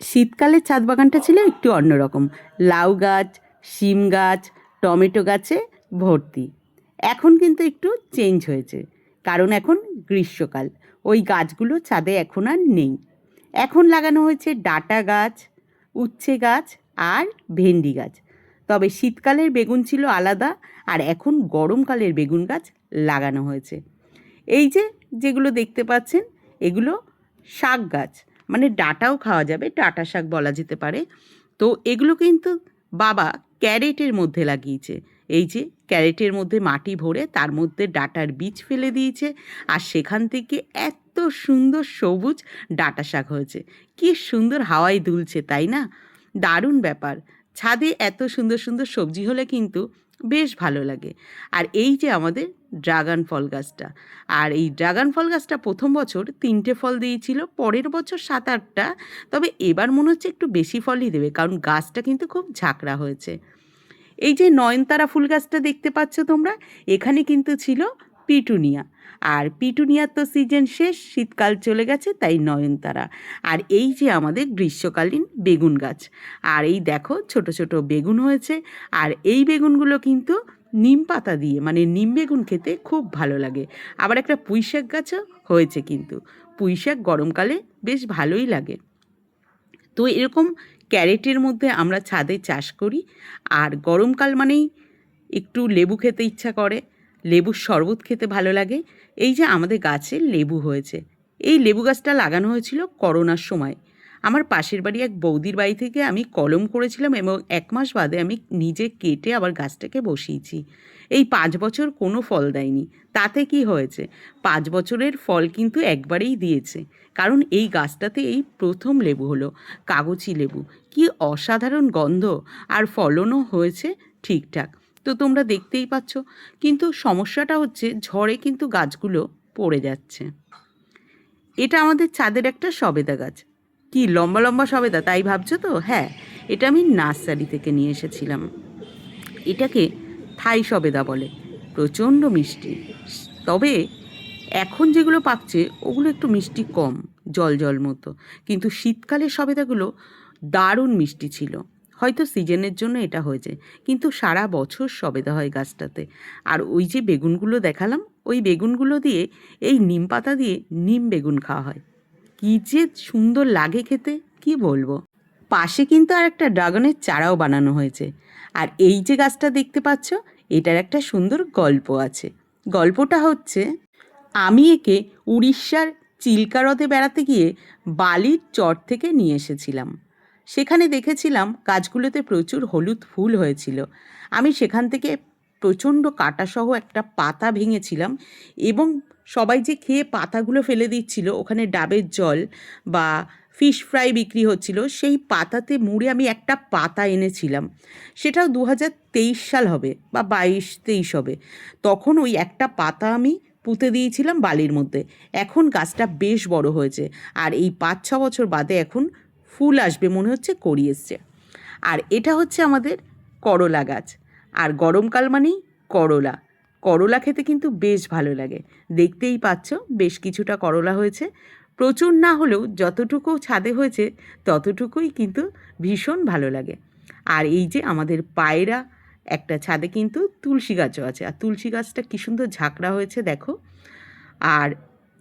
শীতকালে ছাদ বাগানটা ছিল একটু অন্যরকম। লাউ গাছ, শিম গাছ, টমেটো গাছে ভর্তি। এখন কিন্তু একটু চেঞ্জ হয়েছে, কারণ এখন গ্রীষ্মকাল। ওই গাছগুলো ছাদে এখন আর নেই। এখন লাগানো হয়েছে ডাঁটা গাছ, উচ্ছে গাছ আর ভেন্ডি গাছ। তবে শীতকালের বেগুন ছিল আলাদা, আর এখন গরমকালের বেগুন গাছ লাগানো হয়েছে। এই যে যেগুলো দেখতে পাচ্ছেন, এগুলো শাক গাছ, মানে ডাঁটাও খাওয়া যাবে, ডাঁটা শাক বলা যেতে পারে। তো এগুলো কিন্তু বাবা ক্যারেটের মধ্যে লাগিয়েছে। এই যে ক্যারেটের মধ্যে মাটি ভরে তার মধ্যে ডাঁটার বীজ ফেলে দিয়েছে, আর সেখান থেকে এত সুন্দর সবুজ ডাঁটা শাক হয়েছে। কি সুন্দর হাওয়ায় দুলছে, তাই না? দারুণ ব্যাপার। ছাদে এত সুন্দর সুন্দর সবজি হলে কিন্তু বেশ ভালো লাগে। আর এই যে আমাদের ড্রাগন ফল গাছটা, আর এই ড্রাগন ফল গাছটা প্রথম বছর 3টে ফল দিয়েছিল, পরের বছর 7-8টা। তবে এবার মনে হচ্ছে একটু বেশি ফলই দেবে, কারণ গাছটা কিন্তু খুব ঝাঁকড়া হয়েছে। এই যে নয়নতারা ফুল গাছটা দেখতে পাচ্ছ তোমরা, এখানে কিন্তু ছিল পিটুনিয়া। আর পিটুনিয়ার তো সিজন শেষ, শীতকাল চলে গেছে, তাই নয়নতারা। আর এই যে আমাদের গ্রীষ্মকালীন বেগুন গাছ, আর এই দেখো ছোট ছোট বেগুন হয়েছে। আর এই বেগুনগুলো কিন্তু নিম পাতা দিয়ে, মানে নিম বেগুন খেতে খুব ভালো লাগে। আবার একটা পুঁইশাক গাছও হয়েছে, কিন্তু পুঁইশাক গরমকালে বেশ ভালোই লাগে। তো এরকম ক্যারেটের মধ্যে আমরা ছাদে চাষ করি। আর গরমকাল মানেই একটু লেবু খেতে ইচ্ছা করে, লেবুর শরবত খেতে ভালো লাগে। এই যে আমাদের গাছে লেবু হয়েছে। এই লেবু গাছটা লাগানো হয়েছিল করোনার সময়। আমার পাশের বাড়ি এক বৌদির বাড়ি থেকে আমি কলম করেছিলাম, এবং 1 মাস বাদে আমি নিজে কেটে আবার গাছটাকে বসিয়েছি। এই 5 বছর কোনো ফল দেয়নি। তাতে কি হয়েছে, 5 বছরের ফল কিন্তু একবারেই দিয়েছে। কারণ এই গাছটাতে এই প্রথম লেবু হলো, কাগজি লেবু। কি অসাধারণ গন্ধ, আর ফলনও হয়েছে ঠিকঠাক। তো তোমরা দেখতেই পাচ্ছ। কিন্তু সমস্যাটা হচ্ছে ঝড়ে কিন্তু গাছগুলো পড়ে যাচ্ছে। এটা আমাদের ছাদের একটা সবেদা গাছ। কি লম্বা লম্বা সবেদা, তাই ভাবছো তো? হ্যাঁ, এটা আমি নার্সারি থেকে নিয়ে এসেছিলাম। এটাকে থাই সবেদা বলে। প্রচণ্ড মিষ্টি। তবে এখন যেগুলো পাকছে ওগুলো একটু মিষ্টি কম, জল জল মতো। কিন্তু শীতকালের সবেদাগুলো দারুণ মিষ্টি ছিল। হয়তো সিজনের জন্য এটা হয়েছে, কিন্তু সারা বছর সবেদা হয় গাছটাতে। আর ওই যে বেগুনগুলো দেখালাম, ওই বেগুনগুলো দিয়ে, এই নিম পাতা দিয়ে নিম বেগুন খাওয়া হয়। কী যে সুন্দর লাগে খেতে, কি বলবো। পাশে কিন্তু আর একটা ড্রাগনের চারাও বানানো হয়েছে। আর এই যে গাছটা দেখতে পাচ্ছ, এটার একটা সুন্দর গল্প আছে। গল্পটা হচ্ছে, আমি একে উড়িষ্যার চিল্কা হ্রদে বেড়াতে গিয়ে বালির চর থেকে নিয়ে এসেছিলাম। সেখানে দেখেছিলাম গাছগুলোতে প্রচুর হলুদ ফুল হয়েছিল। আমি সেখান থেকে প্রচণ্ড কাঁটাসহ একটা পাতা ভেঙেছিলাম, এবং সবাই যে খেয়ে পাতাগুলো ফেলে দিচ্ছিল, ওখানে ডাবের জল বা ফিশ ফ্রাই বিক্রি হচ্ছিল, সেই পাতাতে মুড়ে আমি একটা পাতা এনেছিলাম। সেটাও 2023 সাল হবে, বা 22-23 হবে। তখন ওই একটা পাতা আমি পুঁতে দিয়েছিলাম বালির মধ্যে। এখন গাছটা বেশ বড় হয়েছে, আর এই 5-6 বছর বাদে এখন ফুল আসবে মনে হচ্ছে, কড়ি এসছে। আর এটা হচ্ছে আমাদের করলা গাছ। আর গরমকাল মানেই করলা। করলা খেতে কিন্তু বেশ ভালো লাগে। দেখতেই পাচ্ছ বেশ কিছুটা করলা হয়েছে। প্রচুর না হলেও যতটুকু ছাদে হয়েছে ততটুকুই কিন্তু ভীষণ ভালো লাগে। আর এই যে আমাদের পায়রা একটা ছাদে কিন্তু তুলসী গাছও আছে, আর তুলসী গাছটা কী সুন্দর ঝাঁকড়া হয়েছে দেখো। আর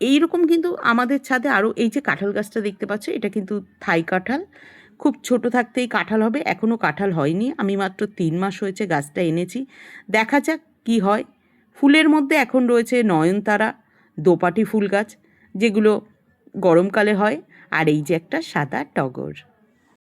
এই রকম কিন্তু আমাদের ছাদে আরও এই যে কাঁঠাল গাছটা দেখতে পাচ্ছ, এটা কিন্তু থাই কাঁঠাল। খুব ছোট থাকতেই কাঁঠাল হবে, এখনও কাঁঠাল হয়নি। আমি মাত্র 3 মাস হয়েছে গাছটা এনেছি। দেখা যাক কি হয়। ফুলের মধ্যে এখন রয়েছে নয়নতারা, দোপাটি ফুল গাছ, যেগুলো গরমকালে হয়। আর এই যে একটা সাদা টগর।